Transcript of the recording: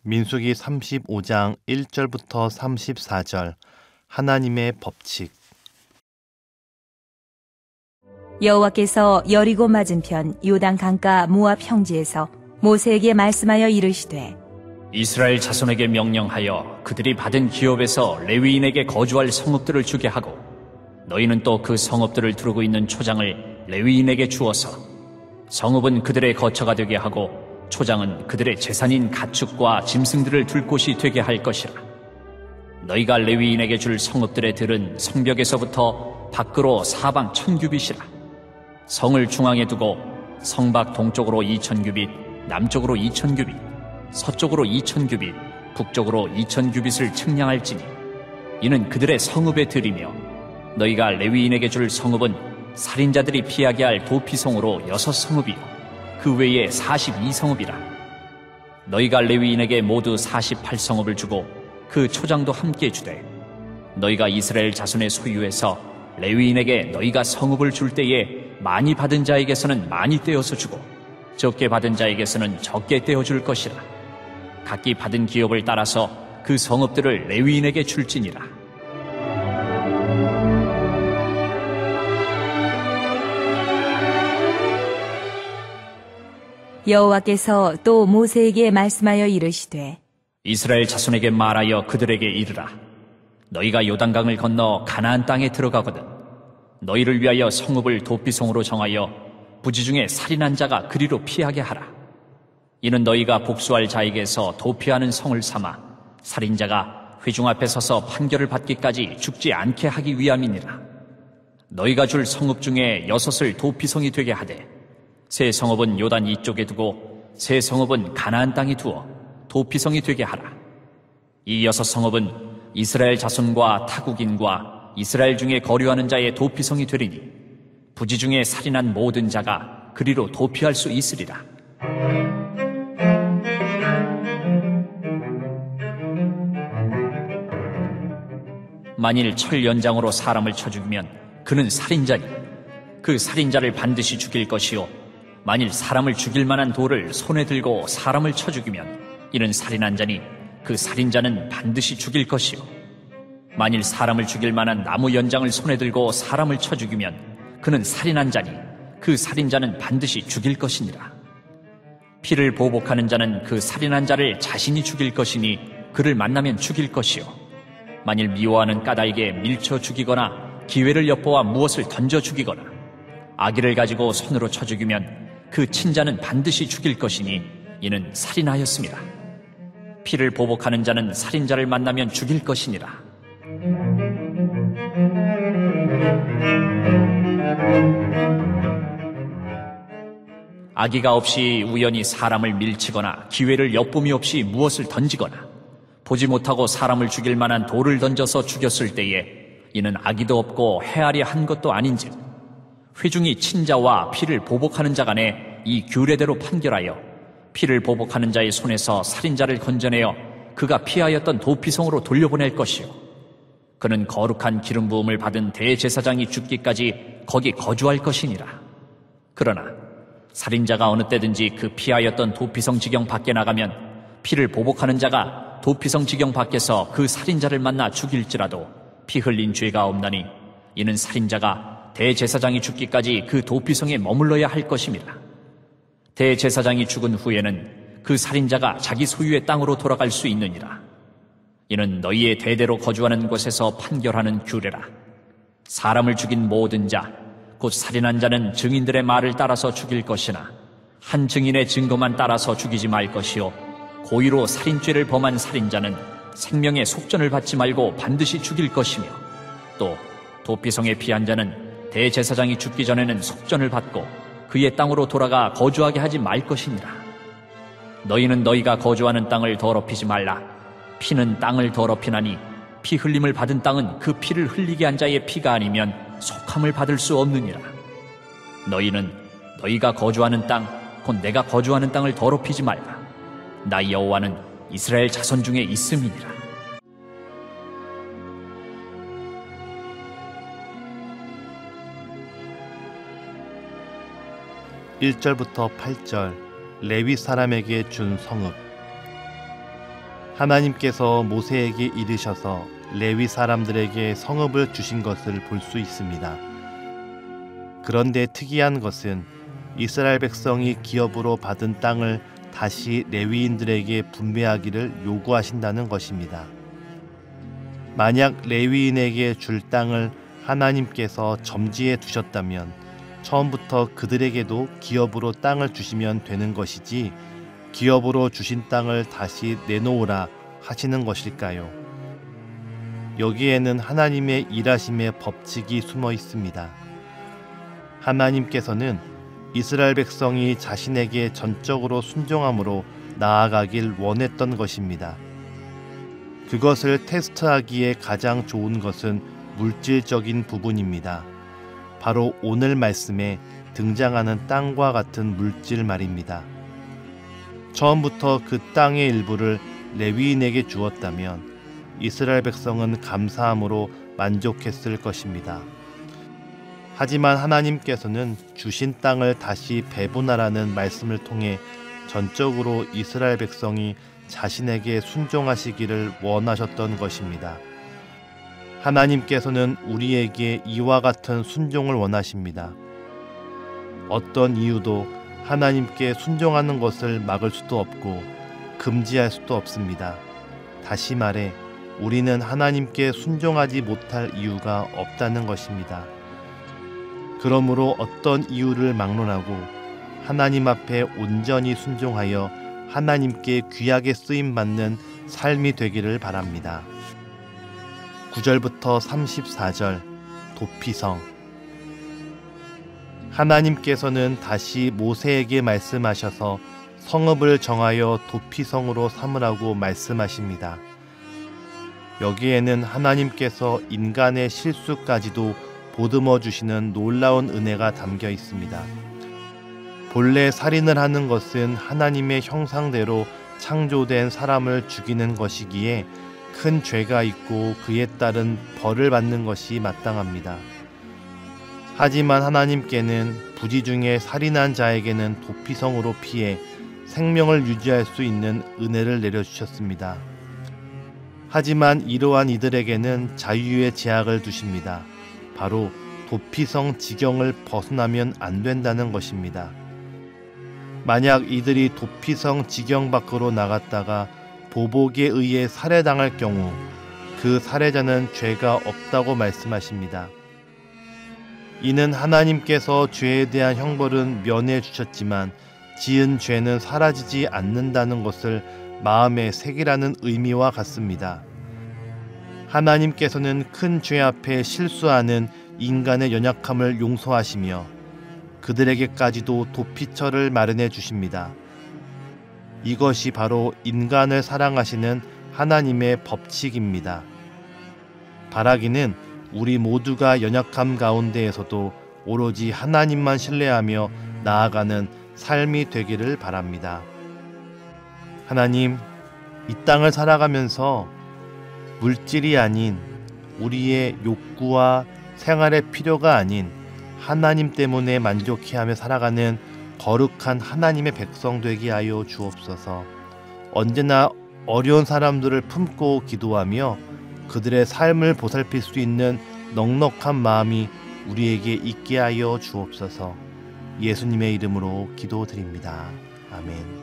민수기 35장 1절부터 34절 하나님의 법칙. 여호와께서 여리고 맞은편 요단 강가 모압 평지에서 모세에게 말씀하여 이르시되 이스라엘 자손에게 명령하여 그들이 받은 기업에서 레위인에게 거주할 성읍들을 주게 하고 너희는 또 그 성읍들을 두르고 있는 초장을 레위인에게 주어서 성읍은 그들의 거처가 되게 하고 초장은 그들의 재산인 가축과 짐승들을 둘 곳이 되게 할 것이라. 너희가 레위인에게 줄 성읍들의 들은 성벽에서부터 밖으로 사방 1000규빗이라. 성을 중앙에 두고 성밖 동쪽으로 2000규빗, 남쪽으로 2000규빗, 서쪽으로 2000규빗, 북쪽으로 2000규빗을 측량할지니 이는 그들의 성읍의 들이며 너희가 레위인에게 줄 성읍은 살인자들이 피하게 할 도피성으로 6성읍이요 그 외에 42성읍이라. 너희가 레위인에게 모두 48성읍을 주고 그 초장도 함께 주되 너희가 이스라엘 자손의 소유에서 레위인에게 너희가 성읍을 줄 때에 많이 받은 자에게서는 많이 떼어서 주고 적게 받은 자에게서는 적게 떼어줄 것이라. 각기 받은 기업을 따라서 그 성읍들을 레위인에게 줄지니라. 여호와께서 또 모세에게 말씀하여 이르시되 이스라엘 자손에게 말하여 그들에게 이르라. 너희가 요단강을 건너 가나안 땅에 들어가거든 너희를 위하여 성읍을 도피성으로 정하여 부지 중에 살인한 자가 그리로 피하게 하라. 이는 너희가 복수할 자에게서 도피하는 성을 삼아 살인자가 회중 앞에 서서 판결을 받기까지 죽지 않게 하기 위함이니라. 너희가 줄 성읍 중에 6을 도피성이 되게 하되 세 성읍은 요단 이쪽에 두고 세 성읍은 가나안 땅에 두어 도피성이 되게 하라. 이 6성읍은 이스라엘 자손과 타국인과 이스라엘 중에 거류하는 자의 도피성이 되리니 부지 중에 살인한 모든 자가 그리로 도피할 수 있으리라. 만일 철 연장으로 사람을 쳐 죽이면 그는 살인자니 그 살인자를 반드시 죽일 것이요 만일 사람을 죽일 만한 돌을 손에 들고 사람을 쳐 죽이면 이는 살인한 자니 그 살인자는 반드시 죽일 것이요 만일 사람을 죽일 만한 나무 연장을 손에 들고 사람을 쳐 죽이면 그는 살인한 자니 그 살인자는 반드시 죽일 것이니라. 피를 보복하는 자는 그 살인한 자를 자신이 죽일 것이니 그를 만나면 죽일 것이요 만일 미워하는 까닭에 밀쳐 죽이거나 기회를 엿보아 무엇을 던져 죽이거나 아기를 가지고 손으로 쳐 죽이면 그 친자는 반드시 죽일 것이니 이는 살인하였습니다. 피를 보복하는 자는 살인자를 만나면 죽일 것이니라. 아기가 없이 우연히 사람을 밀치거나 기회를 엿봄이 없이 무엇을 던지거나 보지 못하고 사람을 죽일 만한 돌을 던져서 죽였을 때에 이는 아기도 없고 헤아려 한 것도 아닌즉 회중이 친자와 피를 보복하는 자 간에 이 규례대로 판결하여 피를 보복하는 자의 손에서 살인자를 건져내어 그가 피하였던 도피성으로 돌려보낼 것이요 그는 거룩한 기름 부음을 받은 대제사장이 죽기까지 거기 거주할 것이니라. 그러나 살인자가 어느 때든지 그 피하였던 도피성 지경 밖에 나가면 피를 보복하는 자가 도피성 지경 밖에서 그 살인자를 만나 죽일지라도 피 흘린 죄가 없나니 이는 살인자가 대제사장이 죽기까지 그 도피성에 머물러야 할 것입니다. 대제사장이 죽은 후에는 그 살인자가 자기 소유의 땅으로 돌아갈 수 있느니라. 이는 너희의 대대로 거주하는 곳에서 판결하는 규례라. 사람을 죽인 모든 자, 곧 살인한 자는 증인들의 말을 따라서 죽일 것이나 한 증인의 증거만 따라서 죽이지 말 것이요 고의로 살인죄를 범한 살인자는 생명의 속전을 받지 말고 반드시 죽일 것이며 또 도피성에 피한 자는 대제사장이 죽기 전에는 속전을 받고 그의 땅으로 돌아가 거주하게 하지 말 것이니라. 너희는 너희가 거주하는 땅을 더럽히지 말라. 피는 땅을 더럽히나니 피 흘림을 받은 땅은 그 피를 흘리게 한 자의 피가 아니면 속함을 받을 수 없느니라. 너희는 너희가 거주하는 땅, 곧 내가 거주하는 땅을 더럽히지 말라. 나 여호와는 이스라엘 자손 중에 있음이니라. 1절부터 8절 레위 사람에게 준 성읍. 하나님께서 모세에게 이르셔서 레위 사람들에게 성읍을 주신 것을 볼 수 있습니다. 그런데 특이한 것은 이스라엘 백성이 기업으로 받은 땅을 다시 레위인들에게 분배하기를 요구하신다는 것입니다. 만약 레위인에게 줄 땅을 하나님께서 점지해 두셨다면 처음부터 그들에게도 기업으로 땅을 주시면 되는 것이지 기업으로 주신 땅을 다시 내놓으라 하시는 것일까요? 여기에는 하나님의 일하심의 법칙이 숨어 있습니다. 하나님께서는 이스라엘 백성이 자신에게 전적으로 순종함으로 나아가길 원했던 것입니다. 그것을 테스트하기에 가장 좋은 것은 물질적인 부분입니다. 바로 오늘 말씀에 등장하는 땅과 같은 물질 말입니다. 처음부터 그 땅의 일부를 레위인에게 주었다면 이스라엘 백성은 감사함으로 만족했을 것입니다. 하지만 하나님께서는 주신 땅을 다시 배분하라는 말씀을 통해 전적으로 이스라엘 백성이 자신에게 순종하시기를 원하셨던 것입니다. 하나님께서는 우리에게 이와 같은 순종을 원하십니다. 어떤 이유도 하나님께 순종하는 것을 막을 수도 없고 금지할 수도 없습니다. 다시 말해 우리는 하나님께 순종하지 못할 이유가 없다는 것입니다. 그러므로 어떤 이유를 막론하고 하나님 앞에 온전히 순종하여 하나님께 귀하게 쓰임받는 삶이 되기를 바랍니다. 9절부터 34절 도피성. 하나님께서는 다시 모세에게 말씀하셔서 성읍을 정하여 도피성으로 삼으라고 말씀하십니다. 여기에는 하나님께서 인간의 실수까지도 보듬어 주시는 놀라운 은혜가 담겨 있습니다. 본래 살인을 하는 것은 하나님의 형상대로 창조된 사람을 죽이는 것이기에 큰 죄가 있고 그에 따른 벌을 받는 것이 마땅합니다. 하지만 하나님께는 부지 중에 살인한 자에게는 도피성으로 피해 생명을 유지할 수 있는 은혜를 내려주셨습니다. 하지만 이러한 이들에게는 자유의 제약을 두십니다. 바로 도피성 지경을 벗어나면 안 된다는 것입니다. 만약 이들이 도피성 지경 밖으로 나갔다가 보복에 의해 살해당할 경우 그 살해자는 죄가 없다고 말씀하십니다. 이는 하나님께서 죄에 대한 형벌은 면해 주셨지만 지은 죄는 사라지지 않는다는 것을 마음에 새기라는 의미와 같습니다. 하나님께서는 큰 죄 앞에 실수하는 인간의 연약함을 용서하시며 그들에게까지도 도피처를 마련해 주십니다. 이것이 바로 인간을 사랑하시는 하나님의 법칙입니다. 바라기는 우리 모두가 연약함 가운데에서도 오로지 하나님만 신뢰하며 나아가는 삶이 되기를 바랍니다. 하나님, 이 땅을 살아가면서 물질이 아닌 우리의 욕구와 생활의 필요가 아닌 하나님 때문에 만족해하며 살아가는 거룩한 하나님의 백성 되게 하여 주옵소서. 언제나 어려운 사람들을 품고 기도하며 그들의 삶을 보살필 수 있는 넉넉한 마음이 우리에게 있게 하여 주옵소서. 예수님의 이름으로 기도드립니다. 아멘.